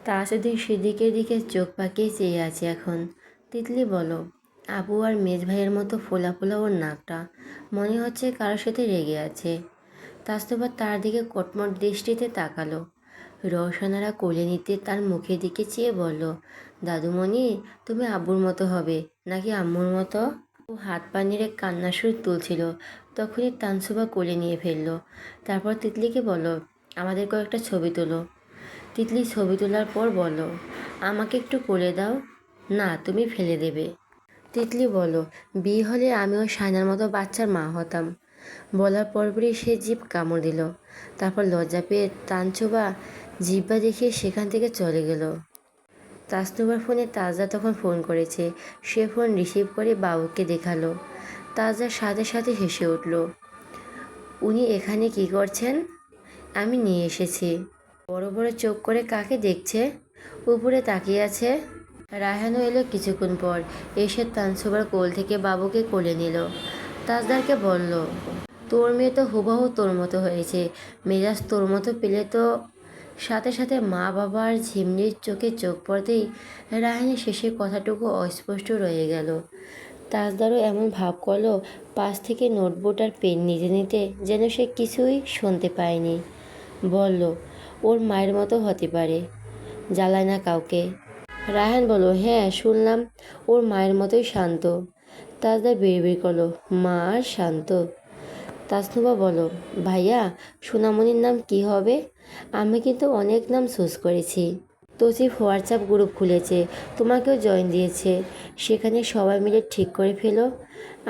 তাসুদ্দিন সিদ্দিকের দিকে চোখ পাকিয়ে চেয়ে আছে এখন। তিতলি বলো, আবু আর মেজ ভাইয়ের মতো ফোলা ফোলা ওর নাকটা, মনে হচ্ছে কারোর সাথে রেগে আছে। তাস্তফা তার দিকে কটমট দৃষ্টিতে তাকালো। রওশনারা কোলে নিতে তার মুখের দিকে চেয়ে বলল, দাদুমণি, তুমি আব্বুর মতো হবে নাকি আম্মুর মতো? ও হাত পা নেড়ে কান্নার সুর তুলছিল, তখনই তানসুবা কোলে নিয়ে ফেললো। তারপর তিতলিকে বলল, আমাদের কয়েকটা ছবি তোলো। তিতলি ছবি তোলার পর বলল, আমাকে একটু কোলে দাও। না, তুমি ফেলে দেবে। তিতলি বলল, বিয়ে হলে আমিও সায়নার মতো বাচ্চার মা হতাম। বলার পরপরই সে জিভ কামড় দিল। তারপর লজ্জা পেয়ে তানচুবা জিব্বা দেখিয়ে সেখান থেকে চলে গেল। তাসনুবার ফোনে তাজা তখন ফোন করেছে। সে ফোন রিসিভ করে বাবুকে দেখালো। তাজা সাথে সাথে হেসে উঠল। উনি এখানে কি করছেন? আমি নিয়ে এসেছি। বড় বড় চোখ করে কাকে দেখছে? উপরে তাকিয়ে আছে। রায়হানও এলো কিছুক্ষণ পর। এসে তানসুবার কোল থেকে বাবুকে কোলে নিল। তাজদারকে বলল, তোর মেয়ে তো হুবহু তোর মতো হয়েছে, মেজাজ তোর মতো পেলে তো। সাথে সাথে মা বাবার ঝিমনির চোখে চোখ পড়তেই রায়হানের শেষের কথাটুকু অস্পষ্ট রয়ে গেল। তাজদারও এমন ভাব করলো পাশ থেকে নোটবুক আর পেন নিতে নিতে যেন সে কিছুই শুনতে পায়নি। বলল, ওর মায়ের মতো হতে পারে, জ্বালায় না কাউকে। রায়হান বলল, হ্যাঁ শুনলাম, ওর মায়ের মতোই শান্ত। তাজদা বিড়বিড় করলো, মা আর শান্ত? তাসনুবা বলল, ভাইয়া, সোনামণির নাম কি হবে? আমি কিন্তু অনেক নাম চুজ করেছি। তৌসিফ হোয়াটসঅ্যাপ গ্রুপ খুলেছে, তোমাকেও জয়েন দিয়েছে। সেখানে সবাই মিলে ঠিক করে ফেলো।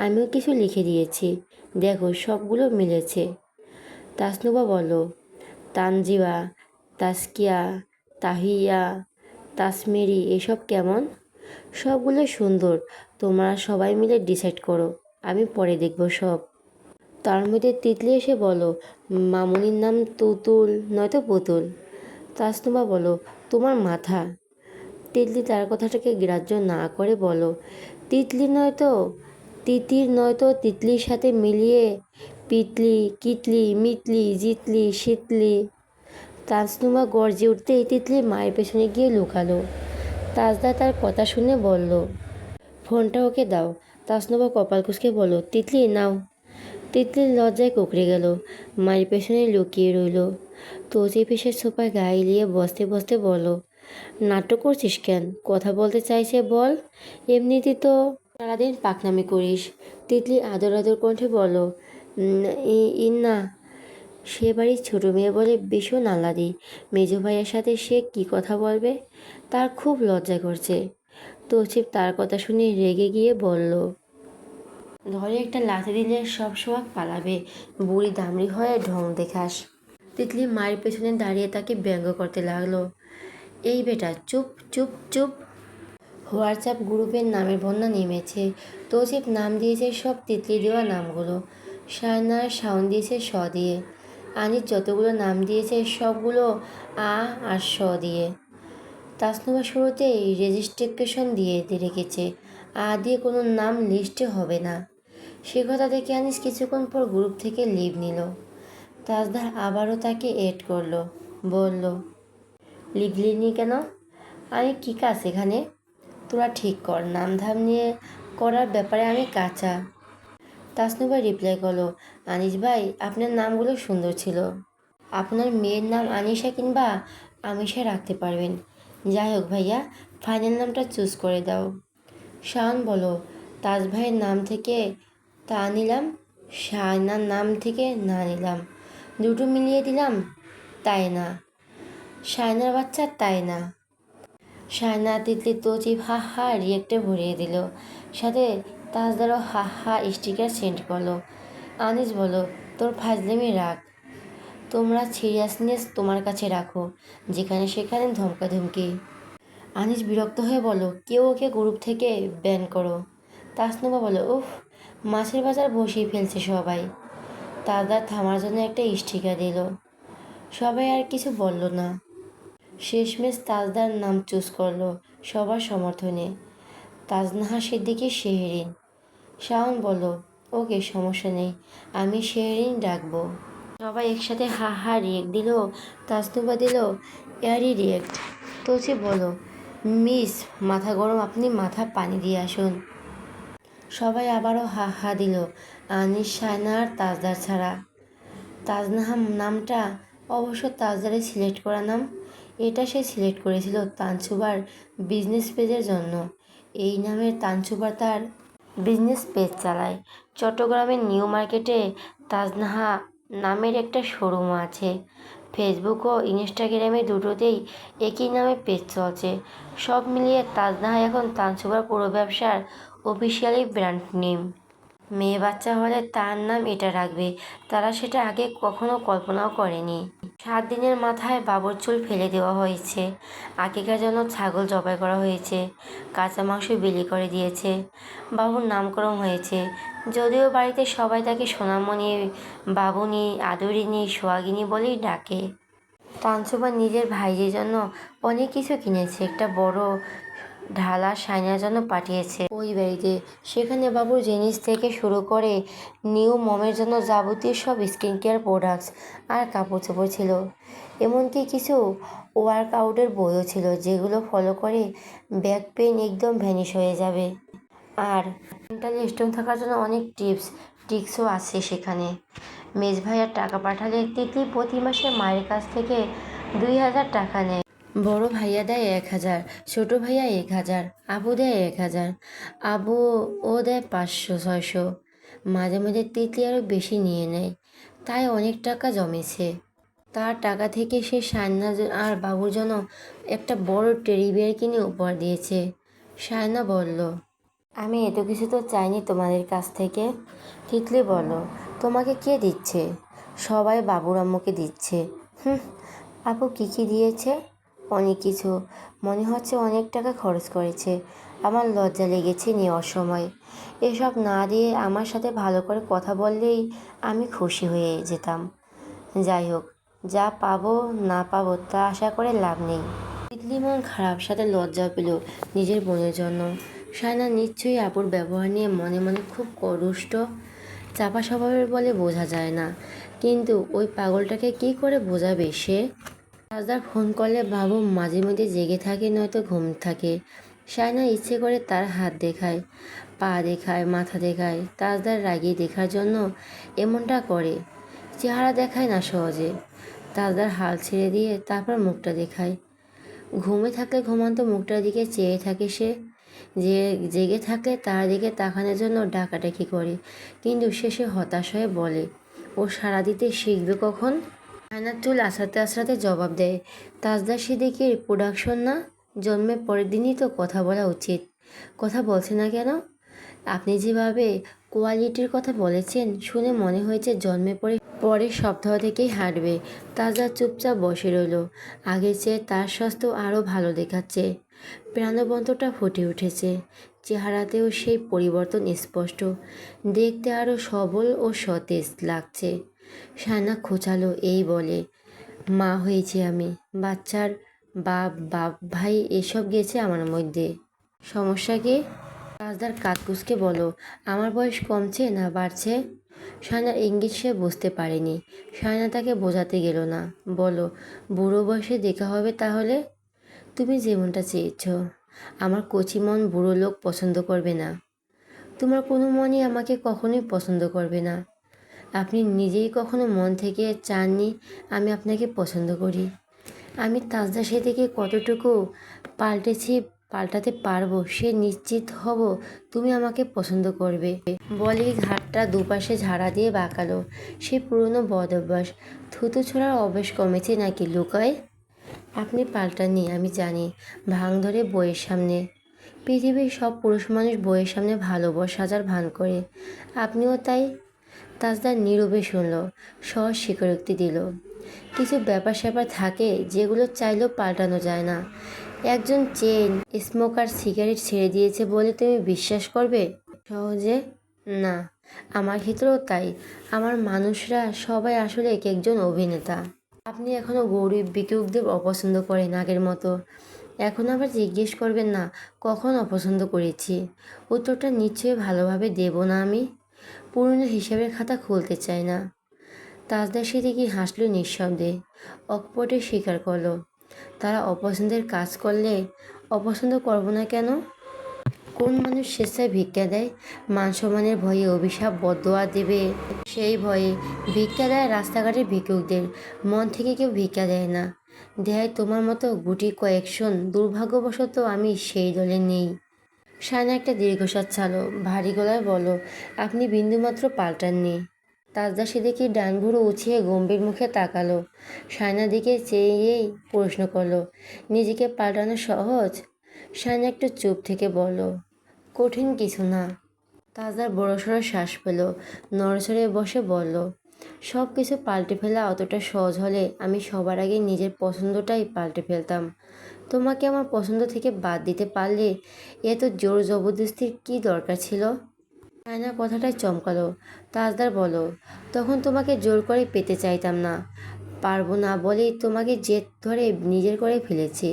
আমিও কিছু লিখে দিয়েছি, দেখো সবগুলো মিলেছে। তাসনুবা বলল, তানজিবা, তাসকিয়া, তাহিয়া, তাসমেরি এসব কেমন? সবগুলো সুন্দর, তোমরা সবাই মিলে ডিসাইড করো, আমি পরে দেখব সব। তার মধ্যে তিতলি এসে বলো, মামুনির নাম তুতুল নয়তো পুতুল। তাসনুবা বলো, তোমার মাথা। তিতলি তার কথাটাকে গ্রাহ্য না করে বলো, তিতলি নয়তো তিতির নয়তো তিতলির সাথে মিলিয়ে পিতলি, কিতলি, মিতলি, জিতলি, শীতলি। তাসনুমা গর্জে উঠতেই তিতলি মায়ের পেছনে গিয়ে লুকালো। তাজদা তার কথা শুনে বলল, ফোনটা ওকে দাও। তাসনুবা কপাল কুঁচকে বলল, তিতলি নাও। তিতলির লজ্জায় কুঁকড়ে গেল, মায়ের পেছনে লুকিয়ে রইল। তৌসিফ এসে সোফায় গায়ে এলিয়ে বসতে বসতে বলল, নাটক করছিস কেন? কথা বলতে চাইছে বল, এমনিতে তো সারাদিন পাকনামি করিস। তিতলি আদর আদর কণ্ঠে বলল, ইন্না, সে বাড়ির ছোটো মেয়ে বলে ভীষণ আহ্লাদি। মেজো ভাইয়ের সাথে সে কি কথা বলবে, তার খুব লজ্জা করছে। তৌসিফ তার কথা শুনে রেগে গিয়ে বলল, ঘরে একটা লাথি দিলে সব সোহাগ পালাবে, বুড়ি দামড়ি হয়ে ঢং দেখাস। তিতলি মায়ের পেছনে দাঁড়িয়ে তাকে ব্যঙ্গ করতে লাগলো, এই বেটা চুপ চুপ চুপ। হোয়াটসঅ্যাপ গ্রুপের নামের বন্যা নেমেছে। তৌসিফ নাম দিয়েছে সব তিতলি দেওয়া নামগুলো। শায়নার সাউন্ড দিয়েছে স দিয়ে। আনিস যতগুলো নাম দিয়েছে সবগুলো আ আর স দিয়ে। তাসনুবা শুরুতেই রেজিস্ট্রেশন দিয়ে রেখেছে, আ দিয়ে কোনো নাম লিস্টে হবে না। সে কথা দেখে আনিস কিছুক্ষণ পর গ্রুপ থেকে লিভ নিল। তাজদার আবারও তাকে এড করলো, বলল, লিখলিনি কেন? আমি কী কাজ এখানে? তোরা ঠিক কর, নাম ধাম নিয়ে করার ব্যাপারে আমি কাঁচা। তাসনুবা রিপ্লাই করলো, আনিস ভাই, আপনার নামগুলো সুন্দর ছিল। আপনার মেয়ের নাম আনিশা কিংবা আমিশা রাখতে পারবেন। যাই হোক ভাইয়া, ফাইনাল নামটা চুজ করে দাও। শাওন বলো, তাজ ভাইয়ের নাম থেকে তা নিলাম, শায়নার নাম থেকে না নিলাম, দুটো মিলিয়ে দিলাম তাই না, শায়নার বাচ্চা তাই না। শায়না, তিতলি, তৌসিফ হা হা রিয়েক্টে ভরিয়ে দিল। সাথে তাজদারও হা হা স্টিকার সেন্ড করলো। আনিস বলো, তোর ফাজলামি রাখ, তোমরা সিরিয়াসনেস তোমার কাছে রাখো, যেখানে সেখানে ধমকাধমকি। আনিস বিরক্ত হয়ে বলো, কেউ ওকে গ্রুপ থেকে ব্যান করো। তাসনুবা বলো, উফ, মাছের বাজার বসিয়ে ফেলছে সবাই। তাজদার থামার জন্য একটা স্টিকার দিল। সবাই আর কিছু বলল না। শেষমেশ তাজদার নাম চুজ করলো সবার সমর্থনে, তাজনাহা সিদ্দিকী শেহরিন। শাওন বলল, ওকে সমস্যা নেই, আমি শেহরিন ডাকবো। সবাই একসাথে হা হা রিয়েক্ট দিল। তাসনুবা দিল এয়ারি রিয়েক্ট। তুলসী বলো, মিস মাথা গরম, আপনি মাথা পানি দিয়ে আসুন। সবাই আবারও হা হা দিল, আনিস, শায়না আর তাজদার ছাড়া। তাজনাহা নামটা অবশ্য তাজদারই সিলেক্ট করা নাম। এটা সে সিলেক্ট করেছিল তানসুবার বিজনেস পেজের জন্য। এই নামের তানসুবা তার বিজনেস পেজ চালায়। চট্টগ্রামের নিউ মার্কেটে তাজনাহা নামের একটা শোরুম আছে। ফেসবুক ও ইনস্টাগ্রামে দুটোতেই একই নামে পেজ চলছে। সব মিলিয়ে তাজনাহা এখন তানসুবার পুরো ব্যবসার অফিসিয়ালি ব্র্যান্ড নেম। মেয়ে বাচ্চা হলে তার নাম এটা রাখবে, তারা সেটা আগে কখনো কল্পনাও করেনি। 7 দিনের মাথায় বাবুর চুল ফেলে দেওয়া হয়েছে, আকিকার জন্য ছাগল জবাই করা হয়েছে, কাঁচা মাংস বিলি করে দিয়েছে, বাবুর নামকরণ হয়েছে। যদিও বাড়িতে সবাই তাকে সোনামণি, বাবুনি, আদরিনী, সোহাগিনী বলেই ডাকে। তানসুবা নিজের ভাইয়ের জন্য অনেক কিছু কিনেছে, একটা বড় ঢালা শাইনার জন্য পাঠিয়েছে ওই বাড়িতে। সেখানে বাবুর জিনিস থেকে শুরু করে নিউ মমের জন্য যাবতীয় সব স্কিন কেয়ার প্রোডাক্টস আর কাপড় চোপড় ছিল। এমনকি কিছু ওয়ার্কআউটের বইও ছিল, যেগুলো ফলো করে ব্যাক পেইন একদম ভ্যানিশ হয়ে যাবে। আর মেন্টালি স্ট্রং থাকার জন্য অনেক ট্রিক্সও আছে সেখানে। মেজ ভাইয়ার টাকা পাঠালে তিতলি প্রতি মাসে মায়ের কাছ থেকে 2000 টাকা নেয়। বড় ভাইয়া দেয় 1000, ছোট ভাইয়া 1000, আবু দেয় 1000, আবু ও দেয় 500-600। মাঝে মাঝে তিতলি আরও বেশি নিয়ে নেয়, তাই অনেক টাকা জমেছে। তার টাকা থেকে সে শায়না আর বাবুর জন্য একটা বড় টেডি বিয়ার কিনে উপহার দিয়েছে। শায়না বলল, আমি এত কিছু তো চাইনি তোমাদের কাছ থেকে। তিতলি বলল, তোমাকে কে দিচ্ছে? সবাই বাবুর আম্মুকে দিচ্ছে। হুম। আপু কী কী দিয়েছে? অনেক কিছু, মনে হচ্ছে অনেক টাকা খরচ করেছে। আমার লজ্জা লেগেছে নেওয়ার সময়। এসব না দিয়ে আমার সাথে ভালো করে কথা বললেই আমি খুশি হয়ে যেতাম। যাই হোক, যা পাবো না পাবো তা আশা করে লাভ নেই। তিতলি মন খারাপ, সাথে লজ্জা পেল নিজের বোনের জন্য। শায়না নিশ্চয়ই আপুর ব্যবহার নিয়ে মনে মনে খুব রুষ্ট। চাপা স্বভাবের বলে বোঝা যায় না, কিন্তু ওই পাগলটাকে কি করে বোঝাবে সে? তাজদার ফোন করলে বাবু মাঝে মধ্যে জেগে থাকে, নয়তো ঘুম থাকে। শায়না ইচ্ছে করে তার হাত দেখায়, পা দেখায়, মাথা দেখায়। তাজদার রাগিয়ে দেখার জন্য এমনটা করে, চেহারা দেখায় না সহজে। তাজদার হাল ছেড়ে দিয়ে তারপর মুখটা দেখায়। ঘুমে থাকলে ঘুমান্ত মুখটার দিকে চেয়ে থাকে সে। যে জেগে থাকলে তার দিকে তাকানোর জন্য ডাকাডাকি করে, কিন্তু শেষে হতাশ হয়ে বলে, ও সাড়া দিতে শিখবে কখন? আয়নার চুল আছড়াতে আছড়াতে জবাব দেয়, তাজদার সিদ্দিকীর প্রোডাকশন না? জন্মের পরের দিনই তো কথা বলা উচিত। কথা বলছে না কেন? আপনি যেভাবে কোয়ালিটির কথা বলেছেন শুনে মনে হয়েছে জন্মের পরের সপ্তাহ থেকেই হাঁটবে। তাজা চুপচাপ বসে রইল। আগের চেয়ে তার স্বাস্থ্য আরও ভালো দেখাচ্ছে, প্রাণবন্তটা ফুটে উঠেছে। চেহারাতেও সেই পরিবর্তন স্পষ্ট, দেখতে আরও সবল ও সতেজ লাগছে। শায়না খোঁচালো এই বলে, মা হয়েছি আমি, বাচ্চার বাপ বাপ ভাই এসব গেছে আমার মধ্যে। সমস্যা কি? তাজদার কাঁধ কুঁচকে বলো, আমার বয়স কমছে না বাড়ছে? শায়নার ইঙ্গিত সে বুঝতে পারেনি। শায়না তাকে বোঝাতে গেল না, বলো, বুড়ো বয়সে দেখা হবে তাহলে? তুমি যেমনটা চেয়েছ। আমার কচি মন বুড়ো লোক পছন্দ করবে না। তোমার কোনো মনই আমাকে কখনোই পছন্দ করবে না। আপনি নিজেই কখনো মন থেকে চাননি আমি আপনাকে পছন্দ করি। আমি তাজদার থেকে কতটুকু পাল্টাতে পারবো সে নিশ্চিত হব তুমি আমাকে পছন্দ করবে। বলেই ঘাটটা দুপাশে ঝাড়া দিয়ে বাঁকালো। সে পুরনো বদ অভ্যাস, থুতু ছোড়ার অভ্যাস কমেছে নাকি লুকায়? আপনি পাল্টাননি আমি জানি, ভাঙ ধরে বইয়ের সামনে। পৃথিবীর সব পুরুষ মানুষ বইয়ের সামনে ভালোবাসা সাজার ভান করে, আপনিও তাই। তাজদার নীরবে শুনল, সহজ স্বীকারোক্তি দিল, কিছু ব্যাপার স্যাপার থাকে যেগুলো চাইলেও পাল্টানো যায় না। একজন চেন স্মোকার সিগারেট ছেড়ে দিয়েছে বলে তুমি বিশ্বাস করবে সহজে? না, আমার ক্ষেত্রেও তাই। আমার মানুষরা সবাই আসলে এক একজন অভিনেতা। আপনি এখনও গরিব ভিক্ষুকদের অপছন্দ করেন আগের মতো। এখন আবার জিজ্ঞেস করবেন না কখন অপছন্দ করেছি। উত্তরটা নিশ্চয়ই ভালোভাবে দেব না আমি। পুরনো হিসাবের খাতা খুলতে চাই না। তাজদার সিদ্দিকী হাসল নিঃশব্দে, অকপটে স্বীকার করল, তারা অপছন্দের কাজ করলে অপছন্দ করব না কেন? কোন মানুষ স্বেচ্ছায় ভিক্ষা দেয়? মান সম্মানের ভয়ে, অভিশাপ বদদোয়া দেবে সেই ভয়ে ভিক্ষা দেয় রাস্তাঘাটের ভিক্ষুকদের। মন থেকে কেউ ভিক্ষা দেয় না, দেয় তোমার মতো গুটি কয়েকজন। দুর্ভাগ্যবশত আমি সেই দলে নেই। শায়না একটা দীর্ঘশ্বাস ছাড়ল, ভারী গলায় বলল, আপনি বিন্দুমাত্র পাল্টাননি। তাজদা সেদিকে ডান ভুরু উঁচিয়ে গম্ভীর মুখে তাকালো। শায়নার দিকে চেয়েই প্রশ্ন করলো, নিজেকে পাল্টানো সহজ? শায়না একটু চুপ থেকে বলল, কঠিন কিছু না। তাজদার বড়সড় শ্বাস পেল, নড়চড়ে বসে বলল, সব কিছু পাল্টে ফেলা অতটা সহজ হলে আমি সবার আগে নিজের পছন্দটাই পাল্টে ফেলতাম। তোমাকে আমার পছন্দ থেকে বাদ দিতে পারলে এত জোর জবরদস্তির কী দরকার ছিল? শায়না কথাটাই চমকালো। তাজদার বলো, তখন তোমাকে জোর করে পেতে চাইতাম না, পারবো না বলেই তোমাকে জেদ ধরে নিজের করে ফেলেছি।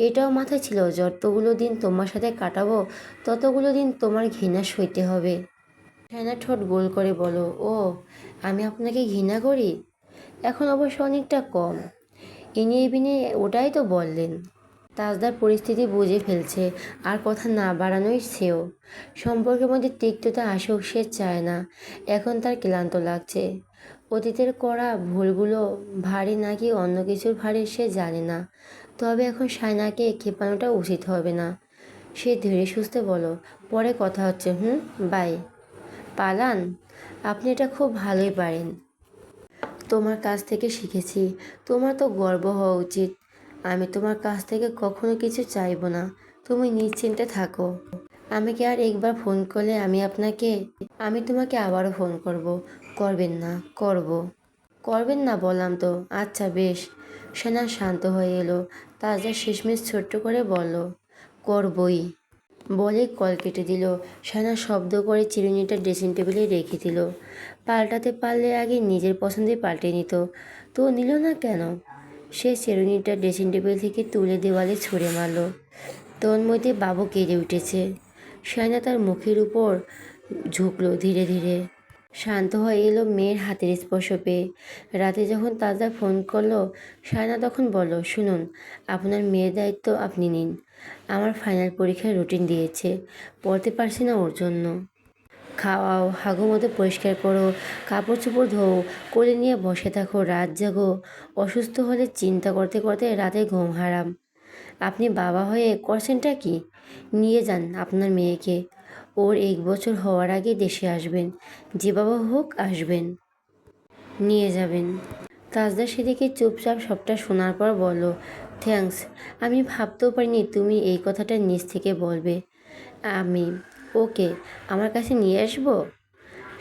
এটাও মাথায় ছিল যতগুলো দিন তোমার সাথে কাটাবো ততগুলো দিন তোমার ঘৃণা সইতে হবে। শায়না ঠোঁট গোল করে বলো, ও আমি আপনাকে ঘৃণা করি? এখন অবশ্য অনেকটা কম। ইনিয়ে বিনিয়ে ওটাই তো বললেন। তাজদার পরিস্থিতি বুঝে ফেলছে, আর কথা না বাড়ানোই শ্রেয়। সম্পর্কের মধ্যে তিক্ততা আসুক সে চায় না। এখন তার ক্লান্ত লাগছে। অতীতের করা ভুলগুলো ভারী নাকি অন্য কিছুর ভারী সে জানে না, তবে এখন শায়নাকে খেপানোটা উচিত হবে না। সে ধীরে সুস্থে বলো, পরে কথা হচ্ছে, বাই। পালান? আপনি এটা খুব ভালোই পারেন। তোমার কাছ থেকে শিখেছি। তোমার তো গর্ব হওয়া উচিত। আমি তোমার কাছ থেকে কখনো কিছু চাইবো না, তুমি নিশ্চিন্তে থাকো। আমাকে আর একবার ফোন করলে আমি তোমাকে আবারও ফোন করব। করবেন না? করব। করবেন না বললাম তো। আচ্ছা বেশ। সেনা শান্ত হয়ে এলো। তাজা শেষমেশ ছোট্ট করে বলল, করবই। বলে কল কেটে দিল। সেনা শব্দ করে চিরুনিটা ড্রেসিং টেবিলে রেখে দিল। পাল্টাতে পারলে আগে নিজের পছন্দে পাল্টে নিত, তো নিল না কেন? সে চিরুনিটা ড্রেসিং টেবিল থেকে তুলে দেওয়ালে ছুঁড়ে মারল। তন্মধ্যে বাবু কেঁদে উঠেছে। শায়না তার মুখের উপর ঝুঁকলো ধীরে ধীরে। শান্ত হয়ে এলো মেয়ের হাতের স্পর্শ পেয়ে। রাতে যখন তাজা ফোন করলো, শায়না তখন বলল, শুনুন, আপনার মেয়ের দায়িত্ব আপনি নিন। আমার ফাইনাল পরীক্ষার রুটিন দিয়েছে, পড়তে পারছি না ওর জন্য। খাওয়াও, হাগু মতো পরিষ্কার করো, কাপড় চোপড় ধোও, কোলে নিয়ে বসে থাকো, রাত জাগো। অসুস্থ হলে চিন্তা করতে করতে রাতে ঘুম হারাম। আপনি বাবা হয়ে করছেনটা কি? নিয়ে যান আপনার মেয়েকে। ওর 1 বছর হওয়ার আগে দেশে আসবেন। যে বাবা হোক আসবেন, নিয়ে যাবেন। তাজদা সেদিকে চুপচাপ সবটা শোনার পর বলল, থ্যাঙ্কস। আমি ভাবতেও পারিনি তুমি এই কথাটা নিজ থেকে বলবে। আমি ওকে আমার কাছে নিয়ে আসবো?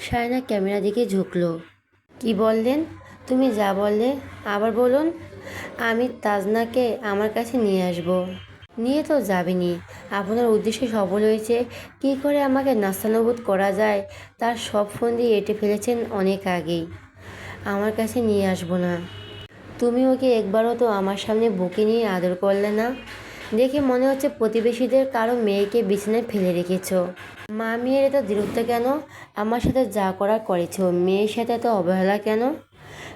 শায়না ক্যামেরা দিকে ঝুঁকলো। কি বললেন? তুমি যা বললে আবার বলুন। আমি তাজনাকে আমার কাছে নিয়ে আসব। নিয়ে তো যাবেনি। আপনার উদ্দেশ্য সফল হয়েছে। কি করে আমাকে নাস্তানাবুদ করা যায় তার সব ফন্দি এঁটে ফেলেছেন অনেক আগেই। আমার কাছে নিয়ে আসবো না। তুমি ওকে একবারও তো আমার সামনে বুকে নিয়ে আদর করলে না। দেখে মনে হচ্ছে প্রতিবেশীদের কারো মেয়েকে বিছানায় ফেলে রেখেছ। মা মেয়ের এত দূরত্ব কেন? আমার সাথে যা করার করেছ, মেয়ের সাথে এত অবহেলা কেন?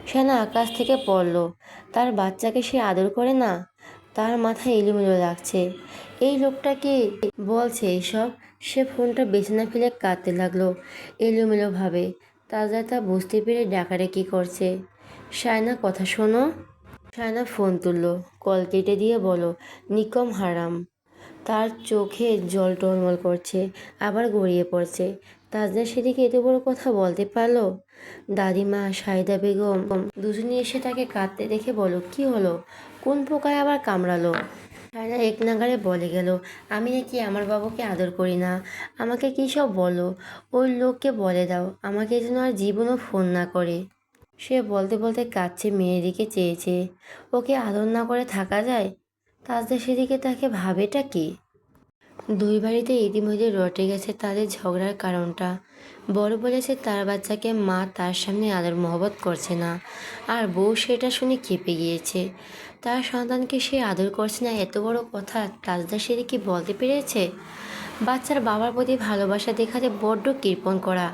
সেনা আকাশ থেকে পড়ল। তার বাচ্চাকে সে আদর করে না? তার মাথায় এলোমেলো লাগছে। এই লোকটা কি বলছে এইসব? সে ফোনটা বিছানা ফেলে কাঁদতে লাগলো এলোমেলোভাবে। তাজা তা বুঝতে পেরে ডাকাডাকি করছে, শায়না কথা শোনো। শায়না ফোন তুললো, কল কেটে দিয়ে বলো, নিকম হারাম। তার চোখে জল টলমল করছে, আবার গড়িয়ে পড়ছে। তাজদা সেদিকে এত বড় কথা বলতে পারলো? দাদিমা, সাহিদা বেগম দুজনে এসে তাকে কাঁদতে দেখে বলো, কি হলো? কোন পোকায় আবার কামড়ালো? শায়না এক নাগাড়ে বলে গেল, আমি নাকি আমার বাবুকে আদর করি না। আমাকে কী সব বলো। ওই লোককে বলে দাও আমাকে যেন আর জীবনও ফোন না করে। সে বলতে বলতে কাঁদছে, মেয়ের দিকে চেয়েছে। ওকে আদর না করে থাকা যায়? তাজদা সেদিকে তাকে ভাবেটা কি? দুই বাড়িতে ইতিমধ্যে রটে গেছে তাদের ঝগড়ার কারণটা। বড় বলেছে তার বাচ্চাকে মা তার সামনে আদর মহব্বত করছে না, আর বউ সেটা শুনে ক্ষেপে গিয়েছে। তার সন্তানকে সে আদর করছে না, এত বড় কথা তাজদা সেদিকে বলতে পেরেছে। বাচ্চার বাবার প্রতি ভালোবাসা দেখাতে বড্ড কৃপণ করা।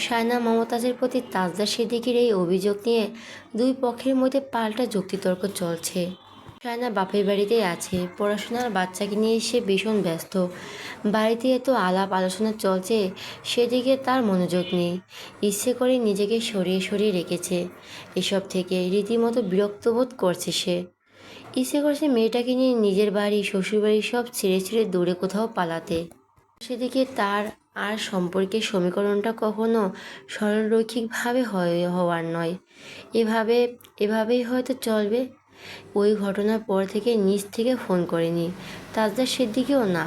শায়না মমতাজের প্রতি তাজদা সিদ্দিকীর এই অভিযোগ নিয়ে দুই পক্ষের মধ্যে পাল্টা যুক্তিতর্ক চলছে। সায়না বাপের বাড়িতেই আছে, পড়াশোনার বাচ্চাকে নিয়ে সে ভীষণ ব্যস্ত। বাড়িতে এত আলাপ আলোচনা চলছে, সেদিকে তার মনোযোগ নেই। ইচ্ছে করে নিজেকে সরিয়ে সরিয়ে রেখেছে এসব থেকে, রীতিমতো বিরক্ত বোধ করছে সে। ইচ্ছে করছে মেয়েটাকে নিয়ে নিজের বাড়ি শ্বশুরবাড়ি সব ছেড়ে ছেড়ে দূরে কোথাও পালাতে। সেদিকে তার আর সম্পর্কের সমীকরণটা কখনো সরলরৈখিকভাবে হওয়ার নয়। এভাবে এভাবেই হয়তো চলবে। ওই ঘটনার পর থেকে নিজ থেকে ফোন করেনি তাজদা সিদ্দিকীও না।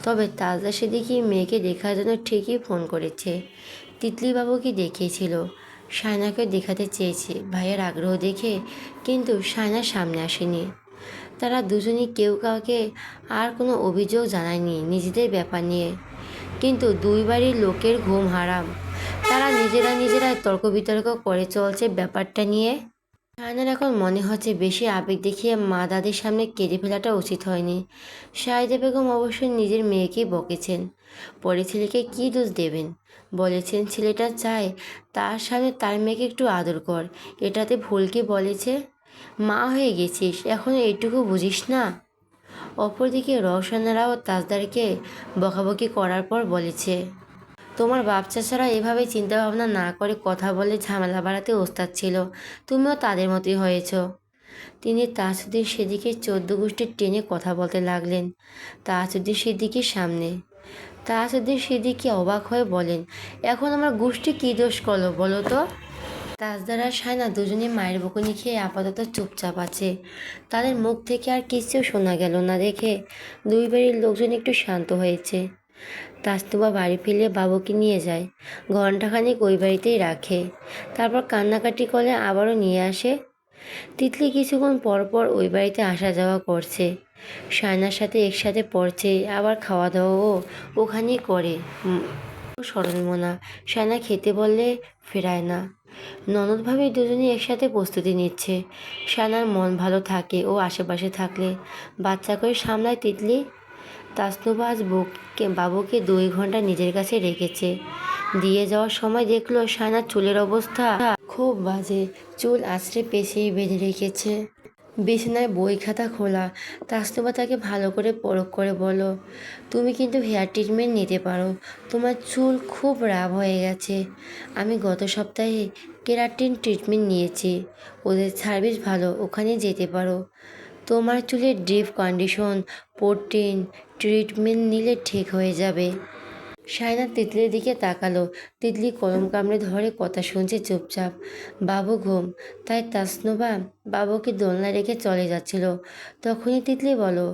তবে তাজদা সিদ্দিকী মেয়েকে দেখার জন্য ঠিকই ফোন করেছে। তিতলিবাবুকে দেখিয়েছিল, সায়নাকে দেখাতে চেয়েছে ভাইয়ের আগ্রহ দেখে, কিন্তু সায়নার সামনে আসেনি। তারা দুজনই কেউ কাউকে আর কোনো অভিযোগ জানায়নি নিজেদের ব্যাপার নিয়ে। কিন্তু দুই বাড়ির লোকের ঘুম হারাম। তারা নিজেরাই তর্ক বিতর্ক করে চলছে ব্যাপারটা নিয়ে। শায়নার এখন মনে হচ্ছে বেশি আবেগ দেখিয়ে মা দাদির সামনে কেঁদে ফেলাটা উচিত হয়নি। শাহিদা বেগম অবশ্য নিজের মেয়েকেই বকেছেন। পরে ছেলেকে কী দোষ দেবেন? বলেছেন ছেলেটা চায় তার সামনে তার মেয়েকে একটু আদর কর। এটাতে ভুল কি বলেছে? মা হয়ে গেছিস, এখনও এইটুকু বুঝিস না? অপরদিকে রওশনারাও তাজদারকে বকাবকি করার পর বলেছে, তোমার বাপ চাচারা এভাবে চিন্তাভাবনা না করে কথা বলে ঝামেলা বাড়াতে ওস্তাদ ছিল, তুমিও তাদের মতোই হয়েছ। তিনি তাজউদ্দিন সিদ্দিকীর 14 গোষ্ঠীর টেনে কথা বলতে লাগলেন তাজউদ্দিন সিদ্দিকীর সামনে। তাজউদ্দিন সিদ্দিকী অবাক হয়ে বলেন, এখন আমার গোষ্ঠী কী দোষ করলো বলো তো? তাজদার আর সায়না দুজনে মায়ের বকুনি খেয়ে আপাতত চুপচাপ আছে। তাদের মুখ থেকে আর কিছু শোনা গেল না দেখে দুই বাড়ির লোকজন একটু শান্ত হয়েছে। তাসনুবা বাড়ি ফিরে বাবুকে নিয়ে যায়, ঘণ্টাখানেক ওই বাড়িতেই রাখে। তারপর কান্নাকাটি করে আবারও নিয়ে আসে। তিতলি কিছুক্ষণ পর পর ওই বাড়িতে আসা যাওয়া করছে, সায়নার সাথে একসাথে পড়ছে, আবার খাওয়া দাওয়াও ওখানেই করে। সরলমনা সায়না খেতে বললে ফেরায় না। ননদ ভাবি দুজনেই একসাথে প্রস্তুতি নিচ্ছে। সায়নার মন ভালো থাকে ও আশেপাশে থাকলে। বাচ্চা করে সামলায় তিতলি। তাসনুবা আজ বাবুকে 2 ঘন্টা নিজের কাছে রেখেছে। দিয়ে যাওয়ার সময় দেখলো সায়নার চুলের অবস্থা খুব বাজে, চুল আছড়ে পেঁচিয়ে বেঁধে রেখেছে। বিছানায় বই খাতা খোলা। তাসনুবা তাকে ভালো করে পরখ করে বলো, তুমি কিন্তু হেয়ার ট্রিটমেন্ট নিতে পারো, তোমার চুল খুব রাফ হয়ে গেছে। আমি গত সপ্তাহে কেরাটিন ট্রিটমেন্ট নিয়েছি, ওদের সার্ভিস ভালো, ওখানে যেতে পারো। তোমার চুলের ডিপ কন্ডিশন প্রোটিন ট্রিটমেন্ট নিলে ঠিক হয়ে যাবে। সায়না তিতলির দিকে তাকালো। তিতলি কলম কামড়ে ধরে কথা শুনছে চুপচাপ। বাবু ঘুম, তাই তাসনুবা বাবুকে দোলনায় রেখে চলে যাচ্ছিল। তখনই তিতলি বলো,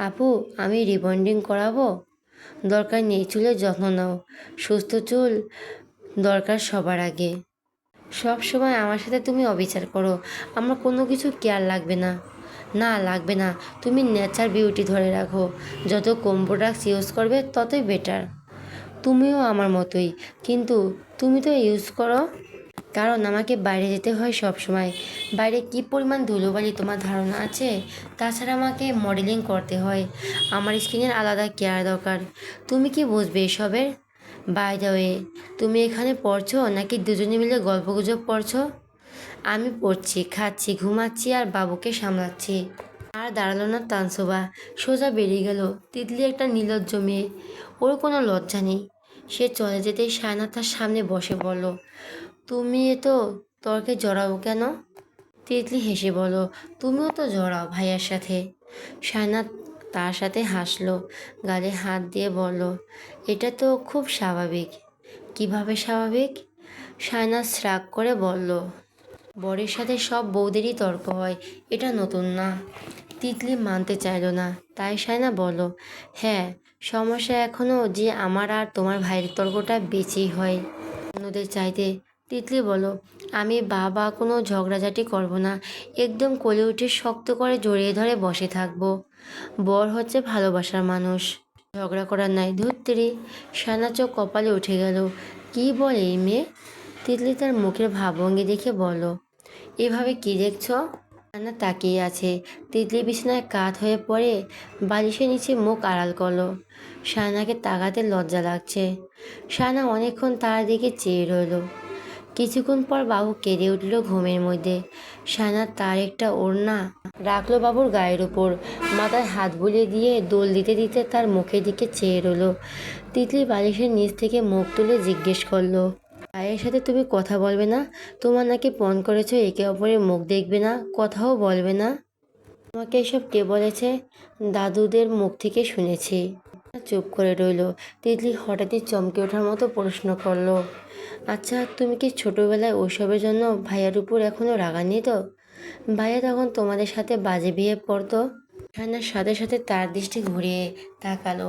আপু আমি রিবন্ডিং করাবো? দরকার নেই, চুলের যত্ন নাও, সুস্থ চুল দরকার সবার আগে। সব সময় আমার সাথে তুমি অবিচার করো, আমার কোনো কিছু কেয়ার লাগবে না। না লাগবে না, তুমি ন্যাচার বিউটি ধরে রাখো, যত কম প্রোডাক্টস ইউজ করবে ততই বেটার। তুমিও আমার মতোই, কিন্তু তুমি তো ইউজ করো। কারণ আমাকে বাইরে যেতে হয় সব সময়। বাইরে কী পরিমাণ ধুলোবালি তোমার ধারণা আছে? তাছাড়া আমাকে মডেলিং করতে হয়, আমার স্কিনের আলাদা কেয়ার দরকার। তুমি কি বুঝবে এসবের? বাই দ্য ওয়ে, তুমি এখানে পড়ছো নাকি দুজনে মিলে গল্পগুজব পড়ছো? আমি পড়ছি, খাচ্ছি, ঘুমাচ্ছি আর বাবুকে সামলাচ্ছি। আর দাঁড়ালো না তানসুবা, সোজা বেরিয়ে গেল। তিতলি একটা নির্লজ্জ মেয়ে, ওর কোনো লজ্জা নেই। সে চলে যেতেই সায়না তার সামনে বসে বলল, তুমি তো তর্কে জড়াও কেন? তিতলি হেসে বলল, তুমিও তো জড়াও ভাইয়ার সাথে। সায়না তার সাথে হাসলো, গালে হাত দিয়ে বলল, এটা তো খুব স্বাভাবিক। কিভাবে স্বাভাবিক? সায়না শ্রাগ করে বলল, বরের সাথে সব বউদেরই তর্ক হয়, এটা নতুন না। তিতলি মানতে চাইল না, তাই সায়না বলল, হ্যাঁ, সমস্যা এখনও যে আমার আর তোমার ভাইয়ের তর্কটা বেশিই হয় অন্যদের চাইতে। তিতলি বলো, আমি বাবা কোনো ঝগড়াঝাটি করব না, একদম কোলে উঠে শক্ত করে জড়িয়ে ধরে বসে থাকবো। বর হচ্ছে ভালোবাসার মানুষ, ঝগড়া করার নাই। ধুত্তেরি! সায়না চোখ কপালে উঠে গেল। কি বলে এই মেয়ে? তিতলি তার মুখের ভাবভঙ্গি দেখে বলল, এভাবে কি দেখছো? সায়না তাকিয়ে আছে। তিতলি বিছানায় কাত হয়ে পড়ে বালিশের নিচে মুখ আড়াল করলো। সায়নাকে তাকাতে লজ্জা লাগছে। সায়না অনেকক্ষণ তার দিকে চেয়ে রইল, কিছুক্ষণ পর বাবু কেঁদে উঠল ঘুমের মধ্যে। সায়না তার একটা ওড়না রাখলো বাবুর গায়ের উপর, মাথায় হাত বুলিয়ে দিয়ে দোল দিতে দিতে তার মুখের দিকে চেয়ে রইল। তিতলি বালিশের নিচ থেকে মুখ তুলে জিজ্ঞেস করলো, ভাইয়ের সাথে তুমি কথা বলবে না? তোমার নাকি পণ করেছো একে অপরের মুখ দেখবে না, কথাও বলবে না? তোমাকে এসব কে বলেছে? দাদুদের মুখ থেকে শুনেছি। চুপ করে রইল। তিতলি হঠাৎই চমকে ওঠার মতো প্রশ্ন করলো, আচ্ছা তুমি কি ছোটবেলায় ওইসবের জন্য ভাইয়ার উপর এখনো রাগান্বিত? ভাইয়া তখন তোমাদের সাথে বাজে বিয়ে পড়তো? ঠান্ডার সাথে সাথে তার দৃষ্টি ঘুরিয়ে তাকালো।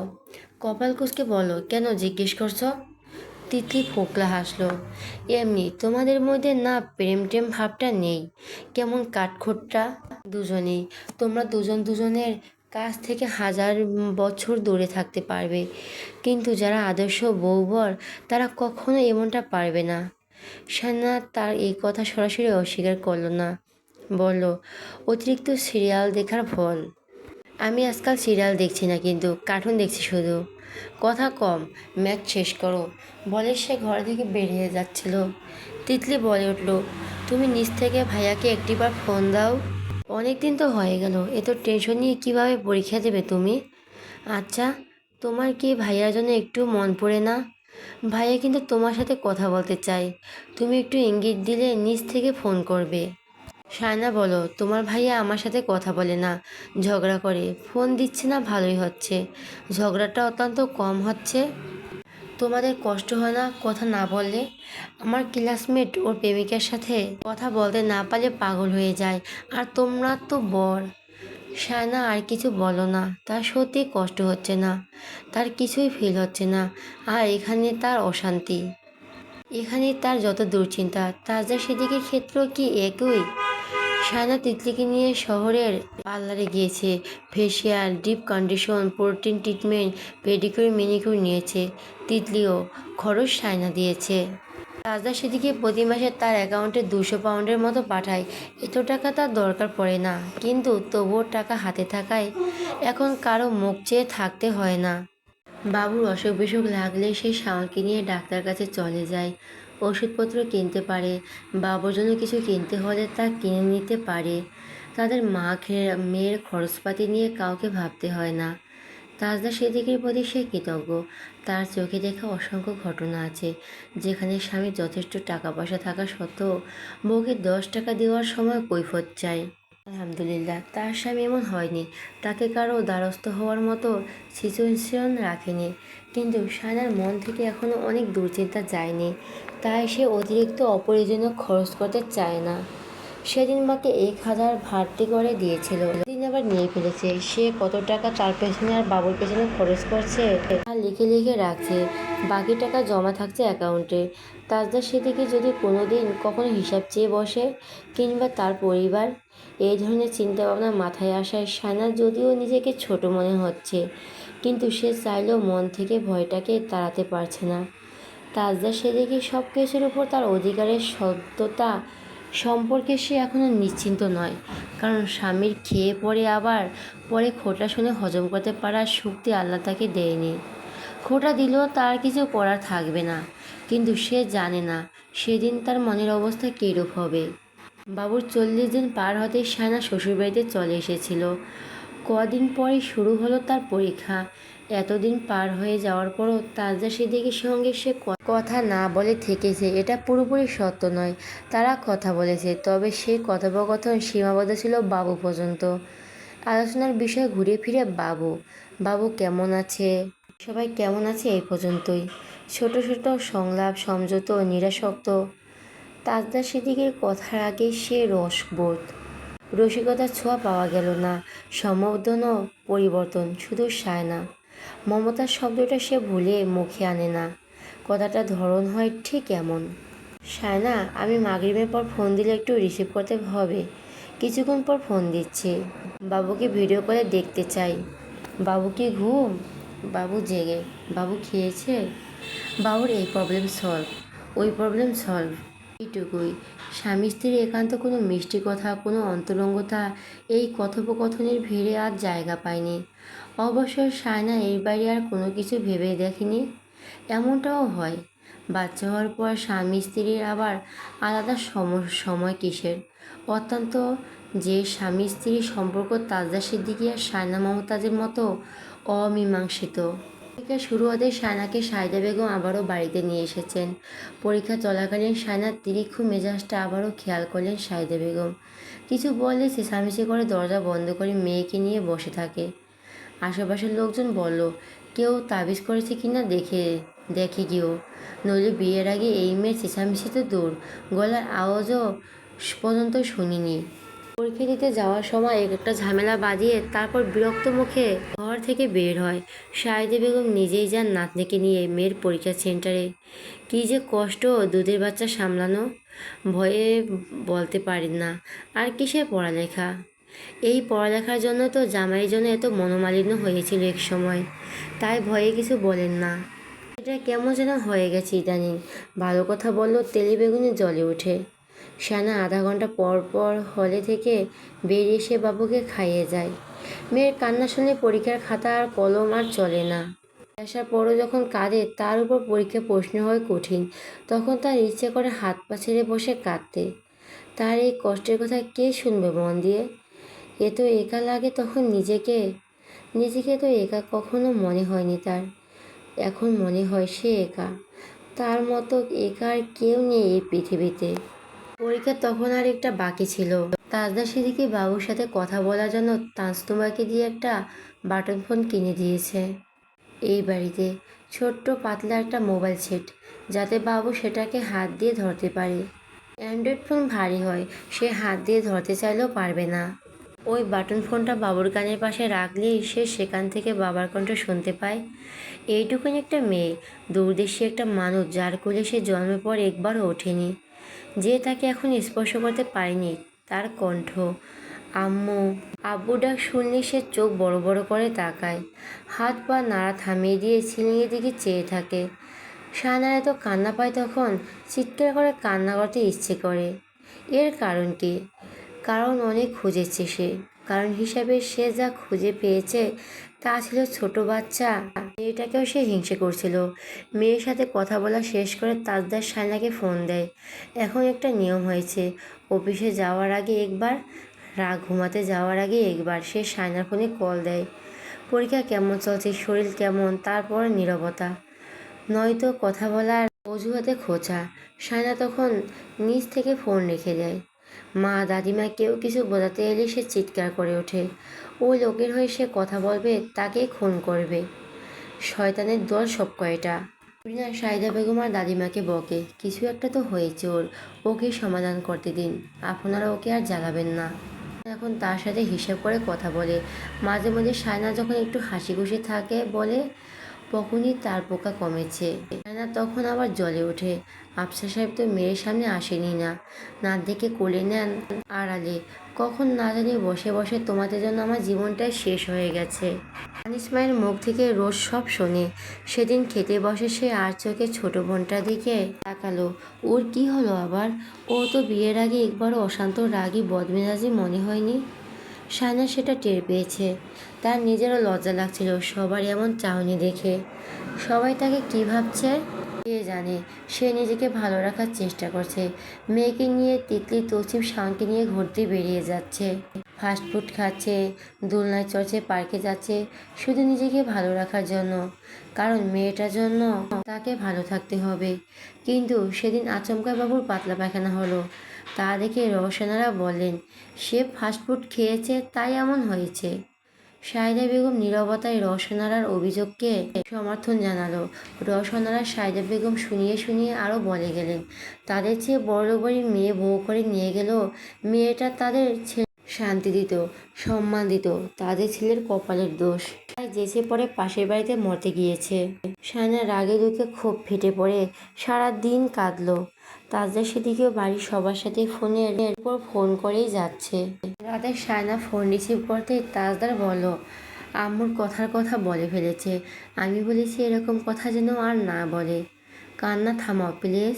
কপাল কুঁচকে বলো, কেন জিজ্ঞেস করছো? তিতলি ফোকলা হাসলো, এমনি তোমাদের মধ্যে না প্রেম টেম ভাবটা নেই, কেমন কাঠখোট্টা দুজনেই। তোমরা দুজন দুজনের কাছ থেকে হাজার বছর দূরে থাকতে পারবে, কিন্তু যারা আদর্শ বউ-বর তারা কখনো এমনটা পারবে না। সান্না তার এই কথা সরাসরি অস্বীকার করলো না, বলল, অতিরিক্ত সিরিয়াল দেখার ফল। আমি আজকাল সিরিয়াল দেখছি না, কিন্তু কার্টুন দেখছি শুধু। কথা কম, ম্যাচ শেষ করো, বলে সে ঘর থেকে বেরিয়ে যাচ্ছিল। তিতলি বলে উঠল, তুমি নিজ থেকে ভাইয়াকে একটিবার ফোন দাও। অনেক দিন তো হয়ে গেল, এত টেনশন নিয়ে কীভাবে পরীক্ষা দেবে তুমি? আচ্ছা, তোমার কি ভাইয়ার জন্য একটু মন পড়ে না? ভাইয়া কিন্তু তোমার সাথে কথা বলতে চাই, তুমি একটু ইঙ্গিত দিলে নিজ থেকে ফোন করবে। সায়না বলো, তোমার ভাইয়া আমার সাথে কথা বলে না, ঝগড়া করে। ফোন দিচ্ছে না ভালোই হচ্ছে, ঝগড়াটা অত্যন্ত কম হচ্ছে। তোমাদের কষ্ট হয় না কথা না বললে? আমার ক্লাসমেট ওর প্রেমিকার সাথে কথা বলতে না পারলে পাগল হয়ে যায়, আর তোমরা তো বর। সায়না আর কিছু বলো না, তার সত্যি কষ্ট হচ্ছে না, তার কিছুই ফিল হচ্ছে না। আর এখানে তার অশান্তি, এখানে তার যত দুশ্চিন্তা, তাজা সেদিকে ক্ষেত্র কি একই? সায়না তিতলিকে নিয়ে শহরের পার্লারে গিয়েছে, facial, deep condition, protein treatment, pedicure manicure নিয়েছে। তিতলিও খরচ সায়না দিয়েছে। তাজা সেদিকে প্রতি মাসে তার অ্যাকাউন্টে 200 পাউন্ডের মতো পাঠায়। এত টাকা তার দরকার পড়ে না, কিন্তু তবুও টাকা হাতে থাকায় এখন কারো মুখ চেয়ে থাকতে হয় না। বাবুর অসুখ বিসুখ লাগলে সেই শাওনকে নিয়ে ডাক্তার কাছে চলে যায়, ওষুধপত্র কিনতে পারে, বাবুর জন্য কিছু কিনতে হলে তা কিনে নিতে পারে। তাদের মেয়ের খরচপাতি নিয়ে কাউকে ভাবতে হয় না। তাজদা সেদিকের প্রতি সে কৃতজ্ঞ। তার চোখে দেখা অসংখ্য ঘটনা আছে যেখানে স্বামী যথেষ্ট টাকা পয়সা থাকা সত্ত্বেও বউকে 10 টাকা দেওয়ার সময় কৈফিয়ত চায়। আলহামদুলিল্লাহ, তার স্বামী এমন হয়নি, তাকে কারো দ্বারস্থ হওয়ার মতো সিচুয়েশন রাখেনি। কিন্তু সায়নার মন থেকে এখনও অনেক দুশ্চিন্তা যায়নি, তাই সে অতিরিক্ত অপ্রয়োজনীয় খরচ করতে চায় না। সেদিন মাকে 1000 ভাড়তি করে দিয়েছিল, দিন আবার নিয়ে ফেলেছে। সে কত টাকা তার পেছনে আর বাবুর পেছনে খরচ করছে তা লিখে লিখে রাখছে, বাকি টাকা জমা থাকছে অ্যাকাউন্টে। তাজদা সেদিকে যদি কোনো দিন কখনো হিসাব চেয়ে বসে, কিংবা তার পরিবার, এই ধরনের চিন্তাভাবনা মাথায় আসায় সায়নার যদিও নিজেকে ছোট মনে হচ্ছে, কিন্তু সে চাইলেও মন থেকে ভয়টাকে তাড়াতে পারছে না। তাজদা সেদিকে সব কিছুর উপর তার অধিকারের সত্যতা সম্পর্কে সে এখনও নিশ্চিন্ত নয়, কারণ স্বামীর খেয়ে পরে আবার পরে খোটা শুনে হজম করতে পারার শক্তি আল্লাহ তাকে দেয়নি। খোটা দিলেও তার কিছু করার থাকবে না, কিন্তু সে জানে না সেদিন তার মনের অবস্থা কীরূপ হবে। বাবুর 40 দিন পার হতেই সায়না শ্বশুরবাড়িতে চলে এসেছিল। কদিন পরেই শুরু হলো তার পরীক্ষা। এতদিন পার হয়ে যাওয়ার পরও তাজদা সিদ্দিকীর সঙ্গে সে কথা না বলে থেকেছে, এটা পুরোপুরি সত্য নয়। তারা কথা বলেছে, তবে সে কথোপকথন সীমাবদ্ধ ছিল বাবু পর্যন্ত। আলোচনার বিষয় ঘুরে ফিরে বাবু, বাবু কেমন আছে, সবাই কেমন আছে, এই পর্যন্তই। ছোট ছোট সংলাপ, সমঝোত ও নিরাসক্ত। তাজদা সিদ্দিকীর কথার আগে সে রসবোধ, রসিকতার ছোঁয়া পাওয়া গেল না। সম্বোধনও পরিবর্তন, শুধু সায়না। মমতার শব্দটা সে ভুলে মুখে আনে না। কথাটা ধরন হয় ঠিক এমন, সায়না, আমি মাগরিবের পর ফোন দিলে একটু রিসিভ করতে হবে। কিছুক্ষণ পর ফোন দিচ্ছি। বাবুকে ভিডিও কলে দেখতে চাই। বাবু কি ঘুম? বাবু জেগে। বাবু খেয়েছে? বাবুর এই প্রবলেম সলভ, ওই প্রবলেম সলভ, এইটুকুই। স্বামী স্ত্রীর একান্ত কোনো মিষ্টি কথা, কোনো অন্তরঙ্গতা এই কথোপকথনের ভিড়ে আর জায়গা পায়নি। অবশ্য সায়না এর বাইরে আর কোনো কিছু ভেবে দেখেনি। এমনটাও হয়, বাচ্চা হওয়ার পর স্বামী স্ত্রীর আবার আলাদা সময় কিসের? অত্যন্ত যে স্বামী স্ত্রীর সম্পর্ক তাজদা সিদ্দিকী আর শায়না মমতাজের মতো অমীমাংসিত। পরীক্ষা শুরু হতে শায়নাকে সাইদা বেগম আবারও বাড়িতে নিয়ে এসেছেন। পরীক্ষা চলাকালীন শায়নার তিরিক্ষ মেজাজটা আবারও খেয়াল করলেন সাইদা বেগম। কিছু বললে চেঁচামেচি করে দরজা বন্ধ করে মেয়েকে নিয়ে বসে থাকে। আশেপাশের লোকজন বলল, কেউ তাবিজ করেছে কিনা দেখে গিয়েও, নইলে বিয়ের আগে এই মেয়ের চেঁচামেচি তো দূর, গলার আওয়াজও পর্যন্ত শুনিনি। পরীক্ষা দিতে যাওয়ার সময় একটা ঝামেলা বাঁধিয়ে তারপর বিরক্ত মুখে ঘর থেকে বের হয়। সাইদা বেগম নিজেই যান নাতনিকে নিয়ে মেয়ের পরীক্ষা সেন্টারে। কী যে কষ্ট দুধের বাচ্চা সামলানো, ভয়ে বলতে পারেন না। আর কিসের পড়ালেখা? এই পড়ালেখার জন্য তো জামাইয়ের জন্য এত মনোমালিন্য হয়েছিল এক সময়, তাই ভয়ে কিছু বলেন না। এটা কেমন যেন হয়ে গেছে ইদানিং। ভালো কথা বললেও তেলে বেগুনে জ্বলে ওঠে। শায়না আধা ঘন্টা পর পর হলে থেকে বেরিয়ে এসে বাবুকে খাইয়ে যায়। মেয়ের কান্না শুনে পরীক্ষার খাতা আর কলম আর চলে না। আসার পরও যখন কাঁদে তার উপর পরীক্ষা প্রশ্ন হয় কঠিন, তখন তার ইচ্ছে করে হাত পা ছেড়ে বসে কাঁদতে। তার এই কষ্টের কথা কে শুনবে মন দিয়ে? এ তো একা লাগে তখন নিজেকে তো একা কখনো মনে হয়নি তার। এখন মনে হয় সে একা। তার মতো একা আর কেউ নেই এই পৃথিবীতে। পরীক্ষা তখন আর একটা বাকি ছিল। তাজদা সিদ্দিকী বাবুর সাথে কথা বলার জন্য তানসুমাকে দিয়ে একটা বাটন ফোন কিনে দিয়েছে। এই বাড়িতে ছোট্ট পাতলা একটা মোবাইল সেট, যাতে বাবু সেটাকে হাত দিয়ে ধরতে পারে। অ্যান্ড্রয়েড ফোন ভারী হয়, সে হাত দিয়ে ধরতে চাইলেও পারবে না। ওই বাটন ফোনটা বাবুর কানের পাশে রাখলেই সে সেখান থেকে বাবার কণ্ঠ শুনতে পায়। এইটুকুনি একটা মেয়ে, দূরদেশী একটা মানুষ, যার কোলে সে জন্মের পর একবারও ওঠেনি, যে তাকে এখন স্পর্শ করতে পারেনি, তার কণ্ঠ। আম্মু আব্বু ডাক শুনলে সে চোখ বড় বড় করে তাকায়, হাত পা নাড়া থামিয়ে দিয়ে সিলিংয়ের দিকে চেয়ে থাকে। শায়নার এত কান্না পায় তখন চিৎকার করে কান্না করতে ইচ্ছে করে। এর কারণ কি? কারণ অনেক খুঁজেছে সে। কারণ হিসাবে সে যা খুঁজে পেয়েছে তা ছিল ছোট বাচ্চা। মেয়েটাকেও সে হিংসে করছিল। মেয়ের সাথে কথা বলা শেষ করে তাজদার শায়নাকে ফোন দেয়। এখন একটা নিয়ম হয়েছে, অফিসে যাওয়ার আগে একবার, ঘুমাতে যাওয়ার আগে একবার সে শায়নার ফোনে কল দেয়। পরীক্ষা কেমন চলছে, শরীর কেমন, তারপর নীরবতা, নয়তো কথা বলার অজুহাতে খোঁচা। শায়না তখন নিজ থেকে ফোন রেখে দেয়। মা দাদিমা কেউ কিছু বোঝাতে এলে সে চিৎকার করে ওঠে। ওই লোকের হয়ে সে কথা বলবে, তাকেই খুন করবে। শয়তানের দল সব কয়টা। সাইদা বেগম আর দাদিমাকে বকে, কিছু একটা তো হয়েছে ওর, ওকে সমাধান করতে দিন, আপনারা ওকে আর জ্বালাবেন না। এখন তার সাথে হিসাব করে কথা বলে। মাঝে মাঝে শায়না যখন একটু হাসি খুশি থাকে বলে, তখনই তার পোকা কমেছে। শায়না তখন আবার জ্বলে ওঠে। আফসার সাহেব তো মেয়ের সামনে আসেনি না, না দেখে কোলে নেন আড়ালে। কখন না জানি বসে বসে তোমাদের জন্য আমার জীবনটাই শেষ হয়ে গেছে। আনিস মায়ের মুখ থেকে রোজ সব শোনে। সেদিন খেতে বসে সে আর চোখে ছোট বোনটার দিকে তাকালো। ওর কি হলো আবার? ও তো বিয়ের আগে একবারও অশান্ত রাগী বদমেজাজি মনে হয়নি। শায়না সেটা টের পেয়েছে। তার নিজেরও লজ্জা লাগছিল সবার এমন চাহনি দেখে। সবাই তাকে কী ভাবছে কে জানে। সে নিজেকে ভালো রাখার চেষ্টা করছে। মেয়েকে নিয়ে তিতলি তসিম শাওনকে নিয়ে ঘুরতে বেরিয়ে যাচ্ছে, ফাস্টফুড খাচ্ছে, দোলনায় চড়ছে, পার্কে যাচ্ছে, শুধু নিজেকে ভালো রাখার জন্য। কারণ মেয়েটার জন্য তাকে ভালো থাকতে হবে। কিন্তু সেদিন আচমকা বাবুর পাতলা পায়খানা হলো। তা দেখে রওশনারা বললেন সে ফাস্টফুড খেয়েছে তাই এমন হয়েছে। সাইদা বেগম নীরবতায় রওশনারার অভিযোগকে সমর্থন জানালো। রওশনারা সাইদা বেগম শুনিয়ে শুনিয়ে আরও বলে গেলেন, তাদের চেয়ে বড় বাড়ির মেয়ে বউ করে নিয়ে গেলেও মেয়েটা তাদের শান্তি দিত, সম্মান দিত, তাদের ছেলের কপালের দোষ। তাই জেসে পড়ে পাশের বাড়িতে মরতে গিয়েছে। শায়না রাগে দুঃখে ক্ষোভ ফেটে পড়ে সারা দিন কাঁদলো। তাজদা সেদিকেও বাড়ির সবার সাথে ফোনের উপর ফোন করেই যাচ্ছে। রাতে শায়না ফোন রিসিভ করতেই তাজদার বলল, আম্মুর কথার কথা বলে ফেলেছে। আমি বলেছি এরকম কথা যেন আর না বলে। কান্না থামাও প্লিজ।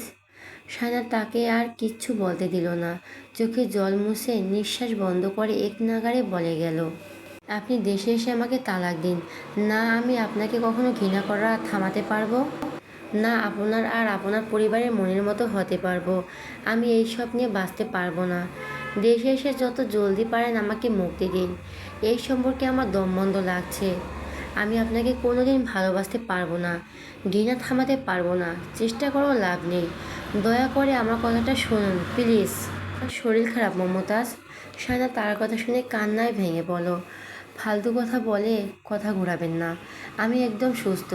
শায়না তাকে আর কিচ্ছু বলতে দিল না। চোখে জল মুছে নিঃশ্বাস বন্ধ করে এক নাগাড়ে বলে গেল, আপনি দেশে এসে আমাকে তালাক দিন, না আমি আপনাকে কখনো ঘৃণা করা থামাতে পারবো। না আপনার আর আপনার পরিবারের মনের মতো হতে পারবো। আমি এই সব নিয়ে বাঁচতে পারবো না। দেশে এসে যত জলদি পারেন আমাকে মুক্তি দিন। এই সম্পর্কে আমার দম বন্ধ লাগছে। আমি আপনাকে কোনোদিন ভালোবাসতে পারবো না, ঘৃণা থামাতে পারবো না, চেষ্টা করেও লাভ নেই। দয়া করে আমার কথাটা শুনুন প্লিজ। আমার শরীর খারাপ মমতাজ। সায়না তার কথা শুনে কান্নায় ভেঙে বলো, ফালতু কথা বলে কথা ঘোরাবেন না। আমি একদম সুস্থ।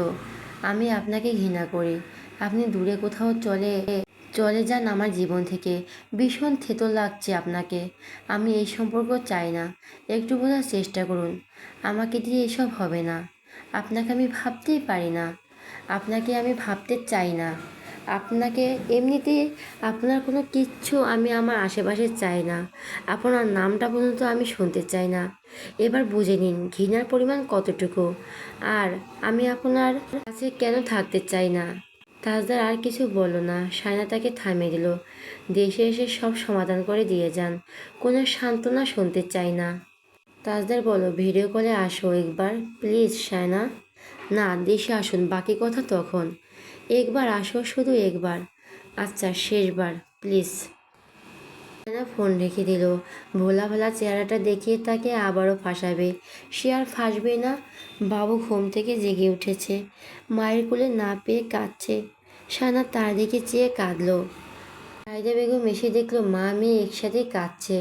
আমি আপনাকে ঘৃণা করি। আপনি দূরে কোথাও চলে চলে যান আমার জীবন থেকে। ভীষণ থেতো লাগছে আপনাকে। আমি এই সম্পর্ক চাই না। একটু বোঝার চেষ্টা করুন। আমাকে দিয়ে এসব হবে না। আপনাকে আমি ভাবতেই পারি না। আপনাকে আমি ভাবতে চাই না। আপনাকে এমনিতে আপনার কোনো কিচ্ছু আমি আমার আশেপাশে চাই না। আপনার নামটা পর্যন্ত আমি শুনতে চাই না। এবার বুঝে নিন ঘৃণার পরিমাণ কতটুকু। আর আমি আপনার কাছে কেন থাকতে চাই না। তাজদার আর কিছু বলল না। সায়না তাকে থামিয়ে দিল। দেশে এসে সব সমাধান করে দিয়ে যান। কোনো সান্ত্বনা শুনতে চাই না। তাজদার বলো, ভিডিও কলে আসো একবার প্লিজ সায়না। না, দেশে আসুন, বাকি কথা তখন। একবার আসো, শুধু একবার। আচ্ছা, শেষবার প্লিজ। সায়না ফোন রেখে দিল। ভোলা ভালা চেহারাটা দেখিয়ে তাকে আবারও ফাঁসাবে। সে আর ফাঁসবে না। বাবু ঘুম থেকে জেগে উঠেছে। মায়ের কোলে না পেয়ে কাঁদছে। সায়না তার দিকে চেয়ে কাঁদলো। সাইদা বেগম এসে দেখলো মা মেয়ে একসাথে কাঁদছে।